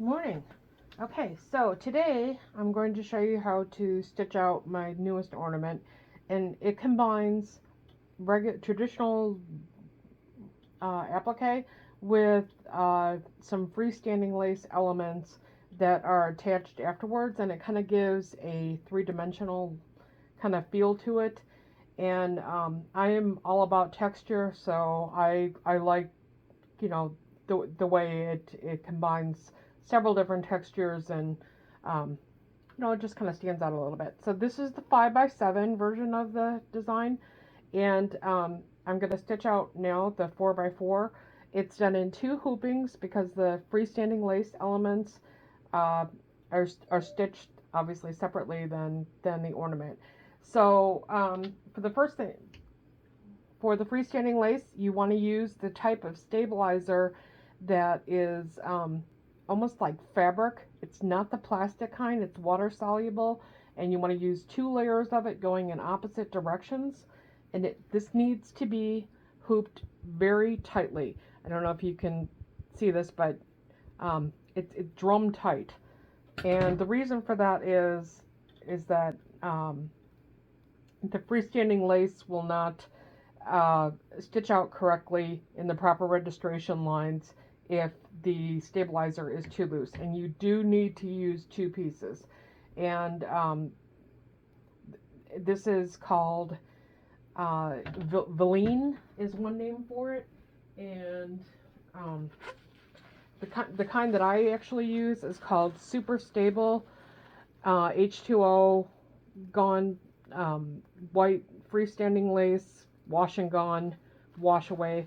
Morning. Okay, so today I'm going to show you how to stitch out my newest ornament, and it combines traditional applique with some freestanding lace elements that are attached afterwards, and it kind of gives a three-dimensional kind of feel to it. And I am all about texture, so I like, you know, the way it combines several different textures, and um, it just kind of stands out a little bit. So this is the 5x7 version of the design, and I'm going to stitch out now the 4x4. It's done in two hoopings because the freestanding lace elements uh, are stitched obviously separately than the ornament. So for the first thing, for the freestanding lace, you want to use the type of stabilizer that is almost like fabric. It's not the plastic kind, it's water soluble, and you want to use 2 layers of it going in opposite directions. And this needs to be hooped very tightly. I don't know if you can see this, but it's drum tight. And the reason for that is that the freestanding lace will not stitch out correctly in the proper registration lines if the stabilizer is too loose, and you do need to use 2 pieces. And this is called Veline is one name for it, and um, the kind that I actually use is called Super Stable H2O Gone White Freestanding Lace Wash and Gone Wash Away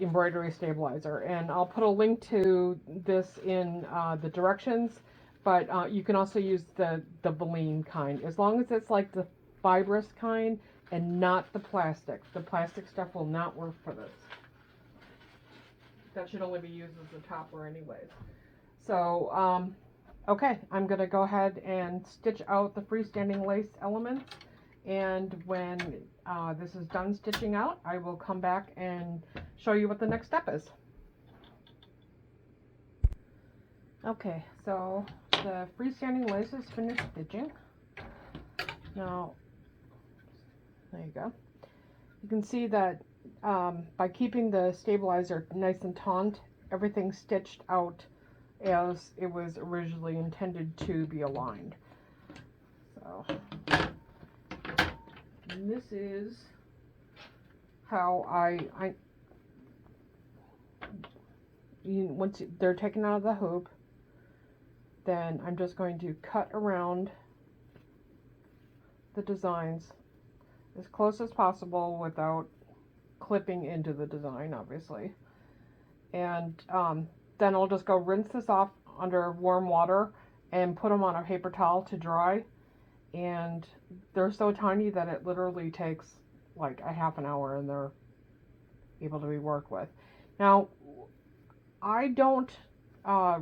embroidery stabilizer. And I'll put a link to this in the directions, but you can also use the Veline kind, as long as it's like the fibrous kind and not the plastic. The plastic stuff will not work for this. That should only be used as a topper anyways. So okay, I'm going to go ahead and stitch out the freestanding lace elements, and when this is done stitching out, I will come back and show you what the next step is. Okay, so the freestanding lace is finished stitching. Now, there you go. You can see that by keeping the stabilizer nice and taut, everything's stitched out as it was originally intended to be aligned. So, and this is how once they're taken out of the hoop, then I'm just going to cut around the designs as close as possible without clipping into the design, obviously. And then I'll just go rinse this off under warm water and put them on a paper towel to dry. And they're so tiny that it literally takes like a half an hour, and they're able to be worked with. Now, I don't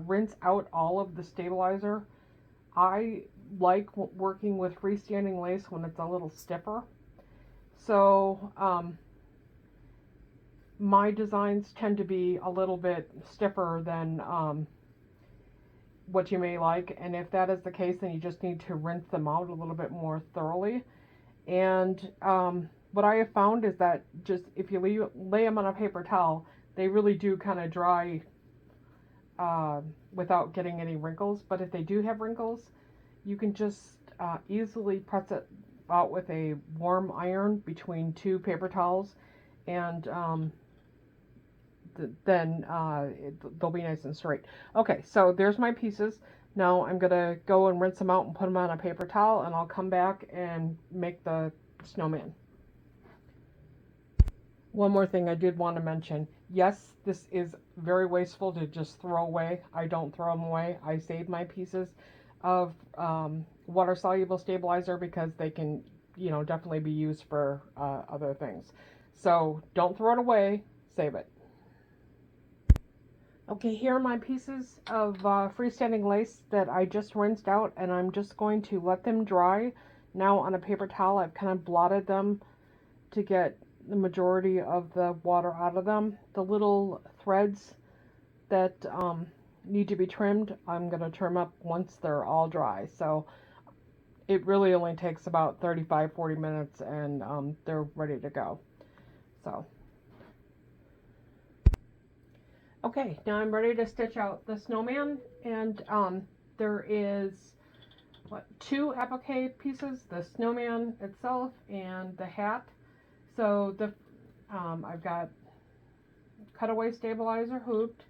rinse out all of the stabilizer. I like working with freestanding lace when it's a little stiffer. So my designs tend to be a little bit stiffer than what you may like, and if that is the case, then you just need to rinse them out a little bit more thoroughly. And what I have found is that just if you lay them on a paper towel, they really do kind of dry without getting any wrinkles. But if they do have wrinkles, you can just easily press it out with a warm iron between 2 paper towels, and then they'll be nice and straight. Okay, so there's my pieces. Now I'm gonna go and rinse them out and put them on a paper towel, and I'll come back and make the snowman. One more thing I did want to mention. Yes, this is very wasteful to just throw away. I don't throw them away. I save my pieces of water-soluble stabilizer because they can, definitely be used for other things. So don't throw it away. Save it. Okay, here are my pieces of freestanding lace that I just rinsed out, and I'm just going to let them dry. Now on a paper towel, I've kind of blotted them to get the majority of the water out of them. The little threads that need to be trimmed, I'm going to trim up once they're all dry. So it really only takes about 35-40 minutes and they're ready to go. So okay, now I'm ready to stitch out the snowman, and there is two applique pieces, the snowman itself and the hat. So the I've got cutaway stabilizer hooped,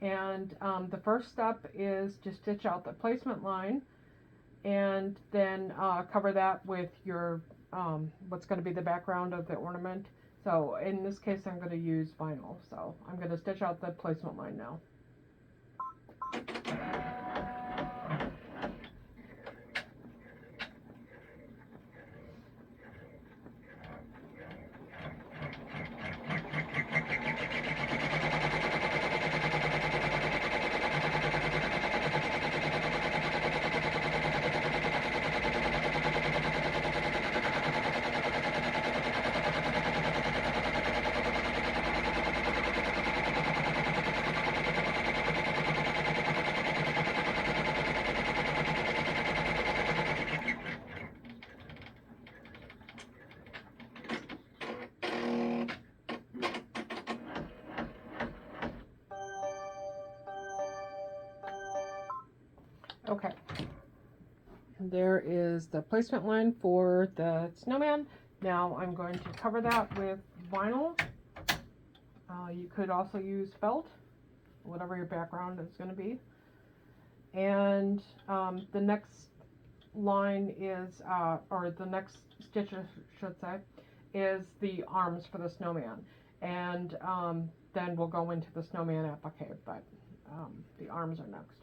and the first step is to stitch out the placement line, and then cover that with your what's going to be the background of the ornament. So in this case I'm going to use vinyl, so I'm going to stitch out the placement line now. Okay, and there is the placement line for the snowman. Now I'm going to cover that with vinyl. You could also use felt, whatever your background is going to be. And the next line is, or the next stitch I should say, is the arms for the snowman. And then we'll go into the snowman applique, but the arms are next.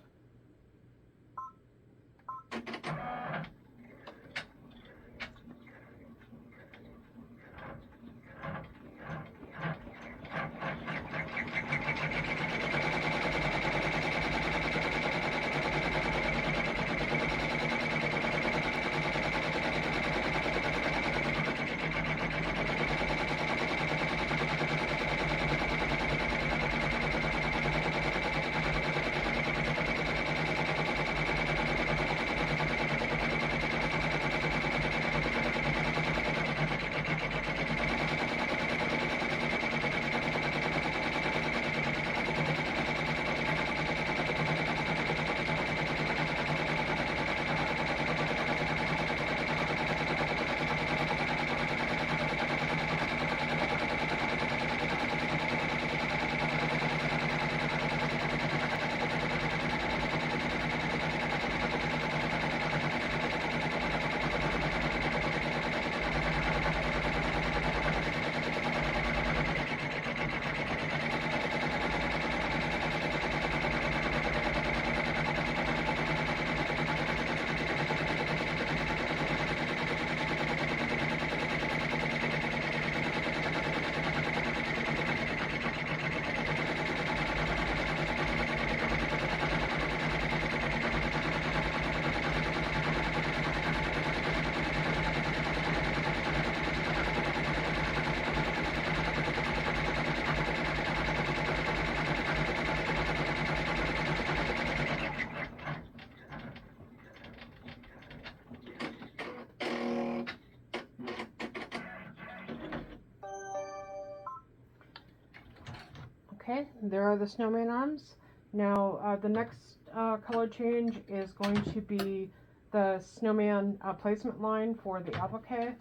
Okay, there are the snowman arms. Now the next color change is going to be the snowman placement line for the applique,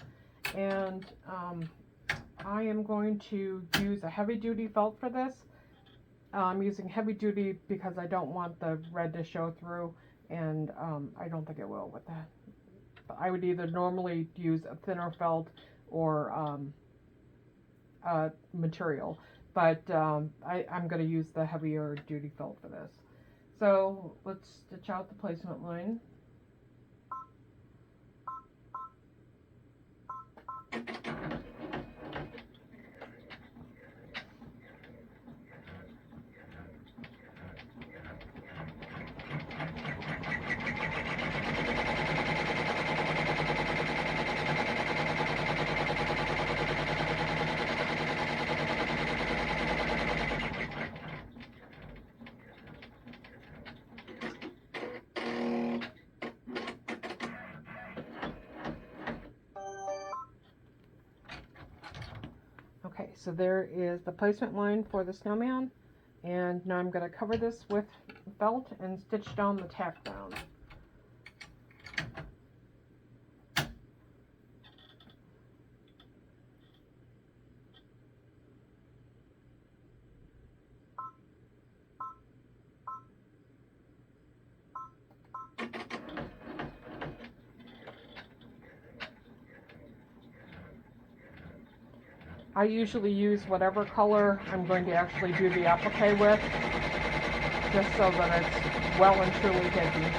and I am going to use a heavy duty felt for this. I'm using heavy duty because I don't want the red to show through, and I don't think it will with that. But I would either normally use a thinner felt or material, but I'm going to use the heavier duty felt for this. So let's stitch out the placement line. so there is the placement line for the snowman, and now I'm going to cover this with felt and stitch down the tack down. I usually use whatever color I'm going to actually do the applique with, just so that it's well and truly hidden.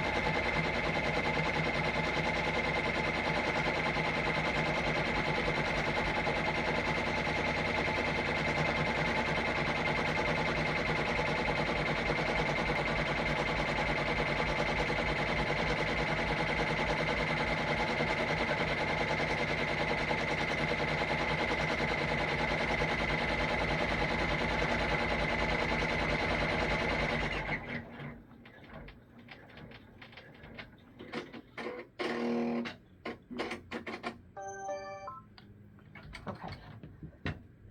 Okay,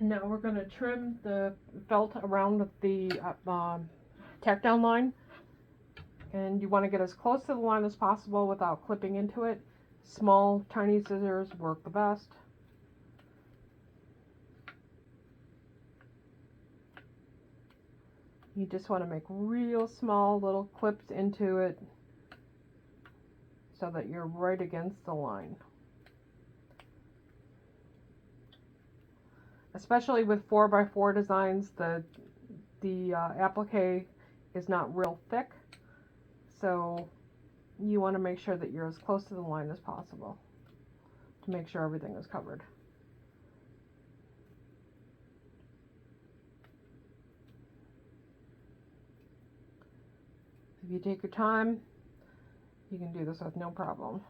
now we're going to trim the felt around the tack down line, and you want to get as close to the line as possible without clipping into it. Small, tiny scissors work the best. You just want to make real small little clips into it so that you're right against the line. Especially with 4x4 designs, the applique is not real thick, so you want to make sure that you're as close to the line as possible to make sure everything is covered. If you take your time, you can do this with no problem.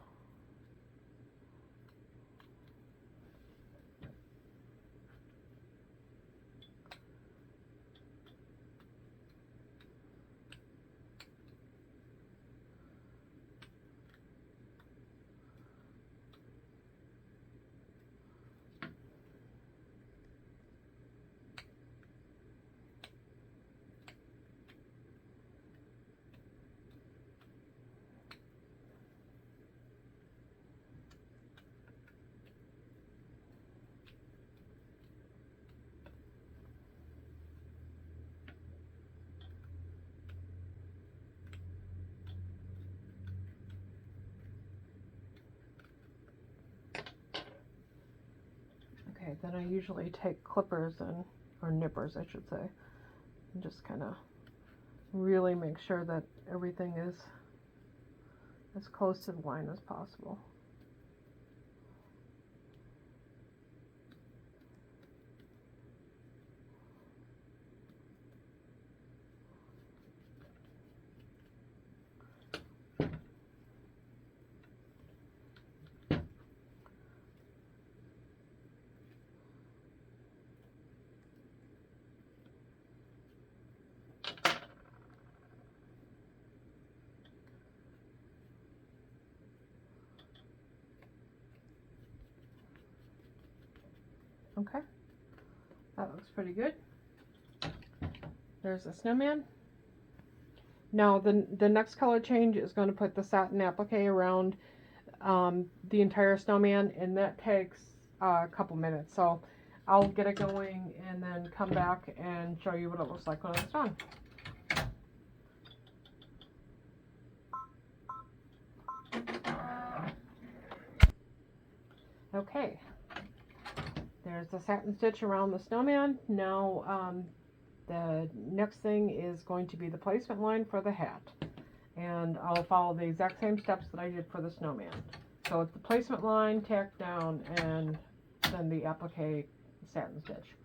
Okay, then I usually take clippers or nippers, I should say, and just kind of really make sure that everything is as close to the line as possible. Okay, that looks pretty good. There's a snowman. Now the next color change is going to put the satin applique around the entire snowman, and that takes a couple minutes. So I'll get it going and then come back and show you what it looks like when it's done. Okay, there's the satin stitch around the snowman. Now the next thing is going to be the placement line for the hat, and I'll follow the exact same steps that I did for the snowman. So it's the placement line, tack down, and then the applique satin stitch.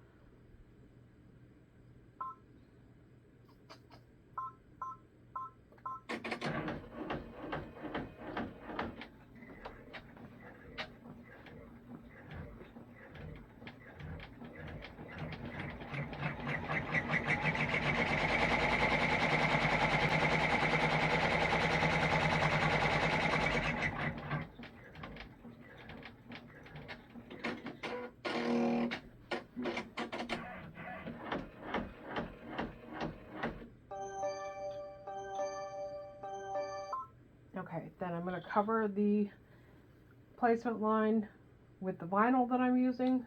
Okay, then I'm going to cover the placement line with the vinyl that I'm using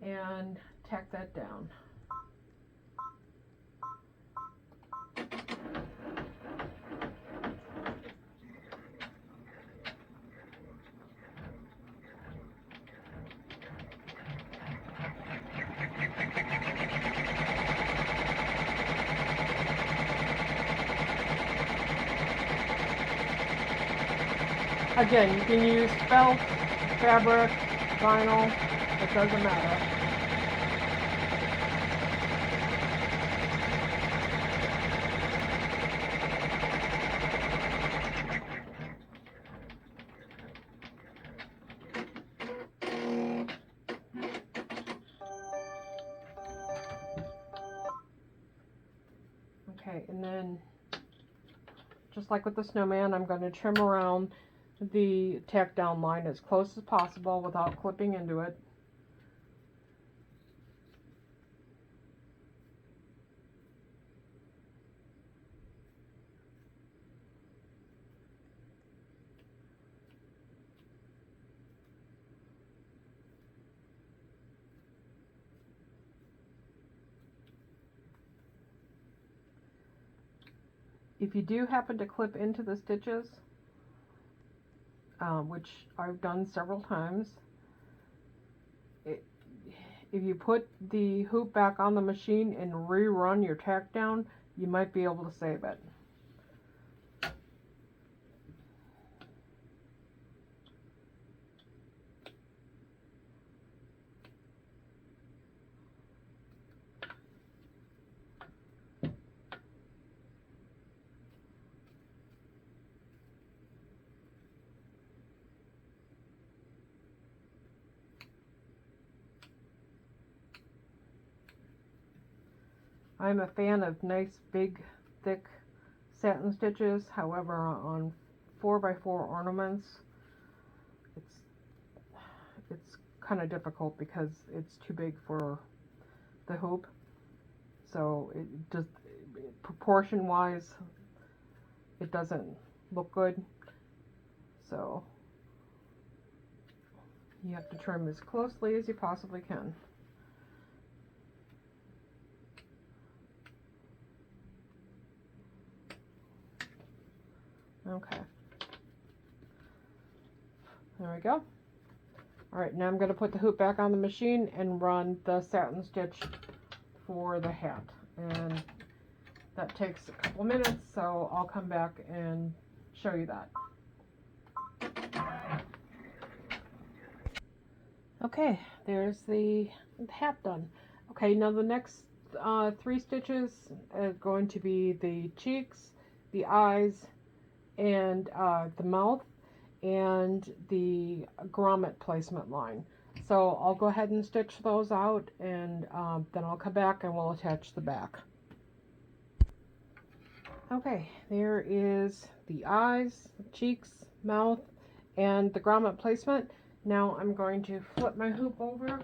and tack that down. Again, you can use felt, fabric, vinyl, it doesn't matter. Okay, and then just like with the snowman, I'm going to trim around the tack down line as close as possible without clipping into it. If you do happen to clip into the stitches, which I've done several times, if you put the hoop back on the machine and rerun your tack down, you might be able to save it. I'm a fan of nice, big, thick satin stitches. However, on 4x4 ornaments, it's kind of difficult because it's too big for the hoop. So it just, proportion-wise, it doesn't look good. So you have to trim as closely as you possibly can. Okay, there we go. Alright, now I'm going to put the hoop back on the machine and run the satin stitch for the hat. And that takes a couple minutes, so I'll come back and show you that. Okay, there's the hat done. Okay, now the next 3 stitches are going to be the cheeks, the eyes, and the mouth, and the grommet placement line. So I'll go ahead and stitch those out, and then I'll come back and we'll attach the back. Okay, there is the eyes, cheeks, mouth, and the grommet placement. Now I'm going to flip my hoop over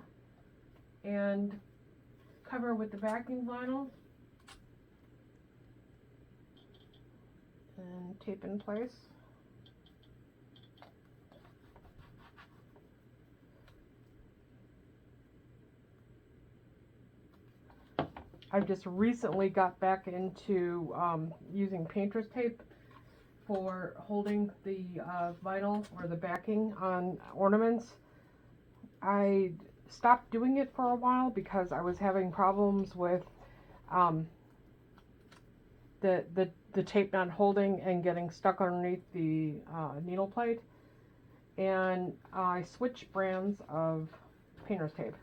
and cover with the backing vinyl and tape in place. I've just recently got back into using painter's tape for holding the vinyl or the backing on ornaments. I stopped doing it for a while because I was having problems with the tape not holding and getting stuck underneath the needle plate, and I switched brands of painter's tape.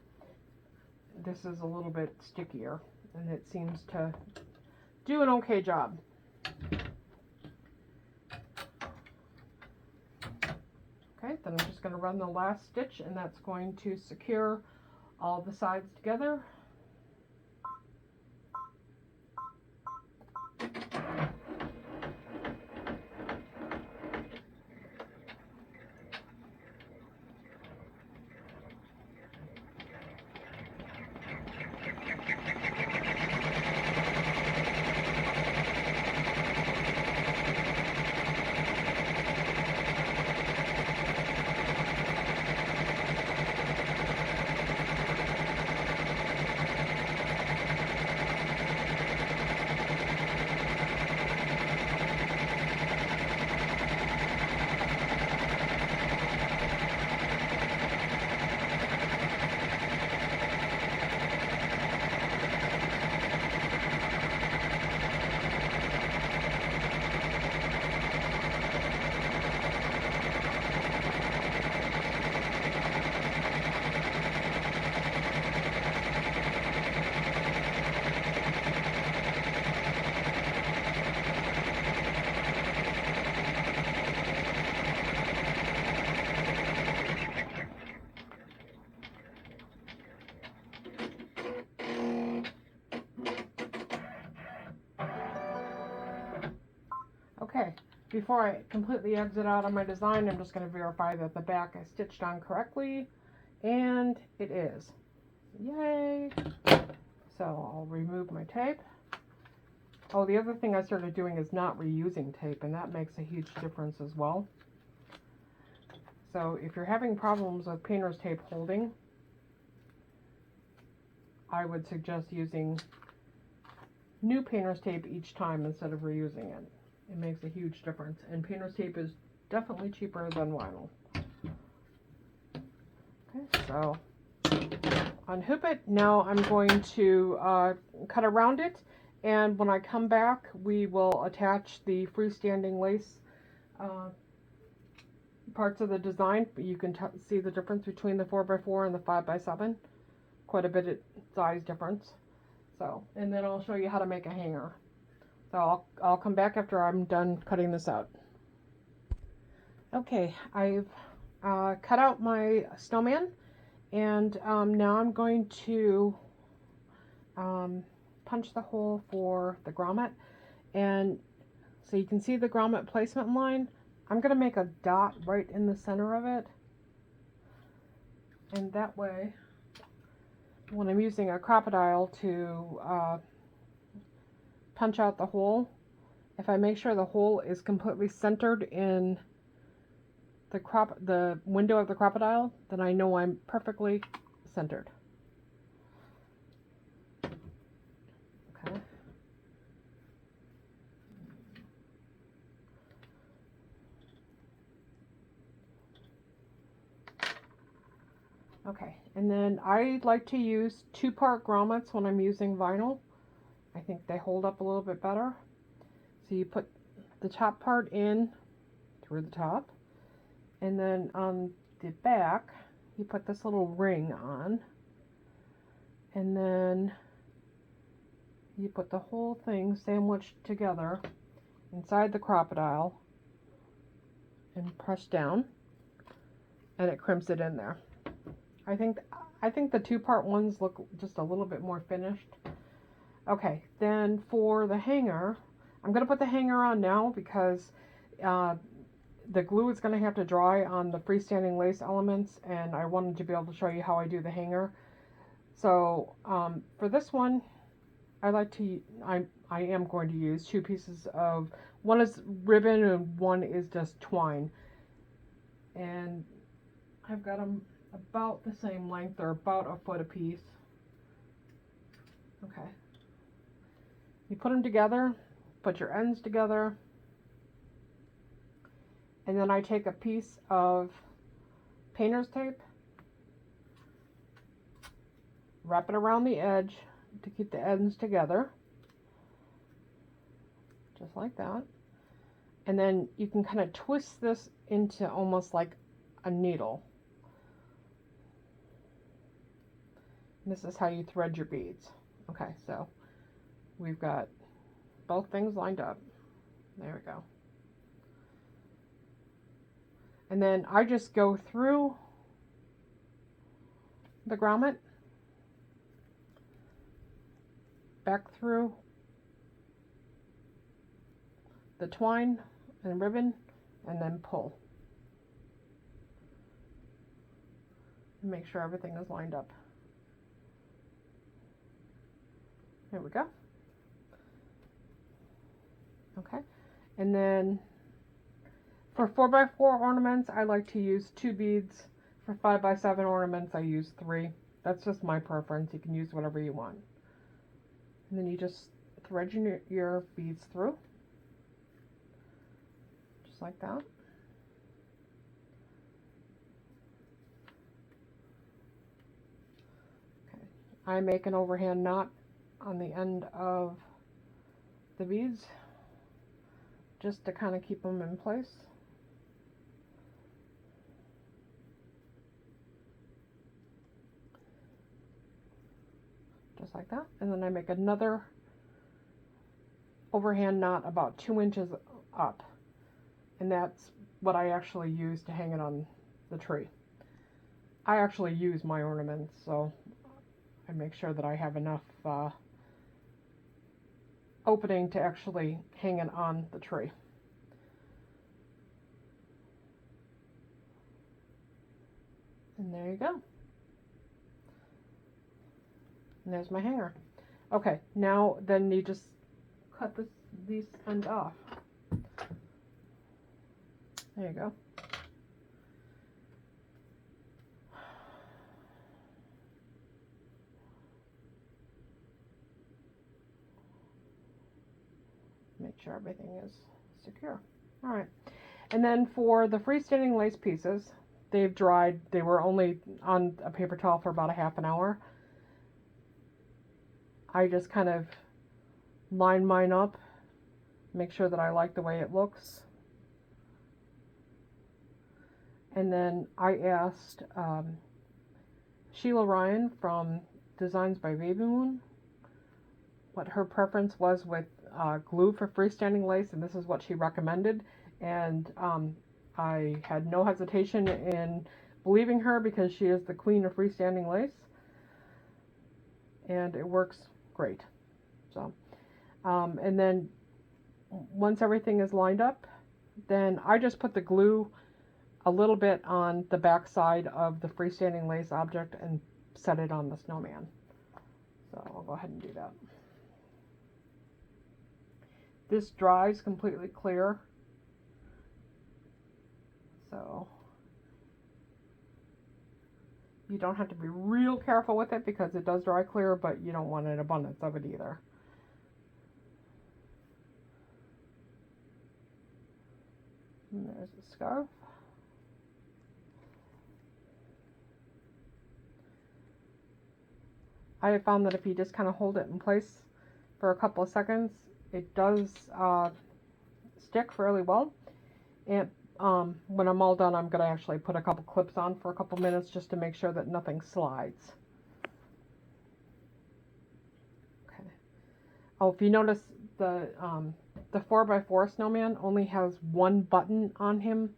This is a little bit stickier and it seems to do an okay job. Okay, then I'm just going to run the last stitch, and that's going to secure all the sides together. before I completely exit out on my design, I'm just going to verify that the back is stitched on correctly, and it is. Yay! So I'll remove my tape. Oh, the other thing I started doing is not reusing tape, and that makes a huge difference as well. So if you're having problems with painter's tape holding, I would suggest using new painter's tape each time instead of reusing it. It makes a huge difference, and painter's tape is definitely cheaper than vinyl. Okay, so unhoop it. Now I'm going to cut around it, and when I come back we will attach the freestanding lace parts of the design. You can see the difference between the 4x4 and the 5x7. Quite a bit of size difference. So, and then I'll show you how to make a hanger. So I'll come back after I'm done cutting this out. Okay, I've cut out my snowman, and now I'm going to punch the hole for the grommet. And so you can see the grommet placement line. I'm going to make a dot right in the center of it, and that way when I'm using a crocodile to punch out the hole, if I make sure the hole is completely centered in the window of the crocodile, then I know I'm perfectly centered. Okay. Okay, and then I like to use 2-part grommets when I'm using vinyl. I think they hold up a little bit better. So you put the top part in through the top, and then on the back you put this little ring on, and then you put the whole thing sandwiched together inside the crocodile and press down, and it crimps it in there. I think the 2-part ones look just a little bit more finished. Okay, then for the hanger, I'm going to put the hanger on now because the glue is going to have to dry on the freestanding lace elements, and I wanted to be able to show you how I do the hanger. So for this one, I am going to use 2 pieces of, one is ribbon and one is just twine, and I've got them about the same length. They're about a foot apiece. Okay. You put them together, put your ends together, and then I take a piece of painter's tape, wrap it around the edge to keep the ends together, just like that. And then you can kind of twist this into almost like a needle. This is how you thread your beads. Okay, so we've got both things lined up. There we go. And then I just go through the grommet, back through the twine and ribbon, and then pull. And make sure everything is lined up. There we go. Okay, and then for 4x4 ornaments, I like to use 2 beads. For 5x7 ornaments, I use 3. That's just my preference. You can use whatever you want. And then you just thread your beads through, just like that. Okay, I make an overhand knot on the end of the beads just to kind of keep them in place. Just like that. And then I make another overhand knot about 2 inches up, and that's what I actually use to hang it on the tree. I actually use my ornaments, so I make sure that I have enough opening to actually hang it on the tree. you go. And there's my hanger. Okay, now then you just cut these ends off. There you go. Make sure everything is secure. All right. And then for the freestanding lace pieces, they've dried. They were only on a paper towel for about a half an hour. I just kind of line mine up, make sure that I like the way it looks. And then I asked Sheila Ryan from Designs by Baby Moon what her preference was with glue for freestanding lace, and this is what she recommended. And I had no hesitation in believing her because she is the queen of freestanding lace, and it works great. So, and then once everything is lined up, then I just put the glue a little bit on the back side of the freestanding lace object and set it on the snowman. So I'll go ahead and do that. This dries completely clear, so you don't have to be real careful with it because it does dry clear, but you don't want an abundance of it either. And there's the scarf. I have found that if you just kind of hold it in place for a couple of seconds, it does stick fairly well. And when I'm all done, I'm going to actually put a couple clips on for a couple minutes just to make sure that nothing slides. Okay. Oh, if you notice, the 4x4 snowman only has one button on him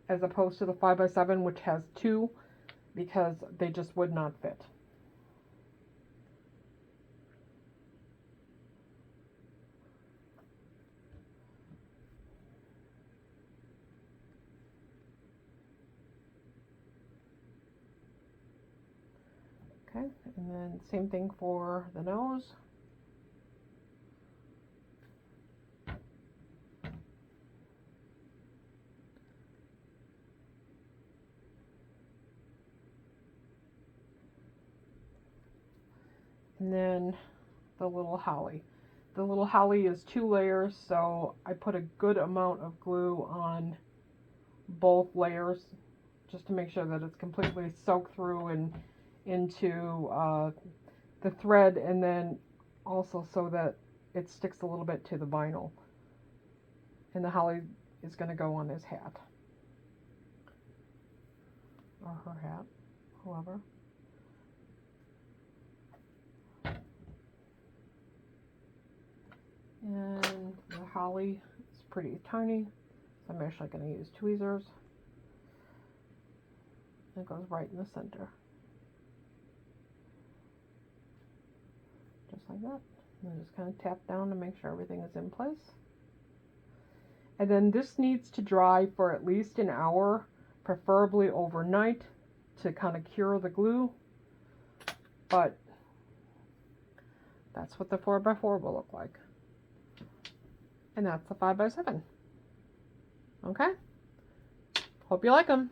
as opposed to the 5x7, which has two, because they just would not fit. Okay, and then same thing for the nose. And then the little holly. The little holly is 2 layers, so I put a good amount of glue on both layers just to make sure that it's completely soaked through and into the thread, and then also so that it sticks a little bit to the vinyl. And the holly is going to go on his hat, or her hat, whoever. And the holly is pretty tiny, so I'm actually going to use tweezers. It goes right in the center. Just like that. And just kind of tap down to make sure everything is in place. And then this needs to dry for at least an hour, preferably overnight, to kind of cure the glue. But that's what the 4x4 will look like. And that's the 5x7. Okay? Hope you like them.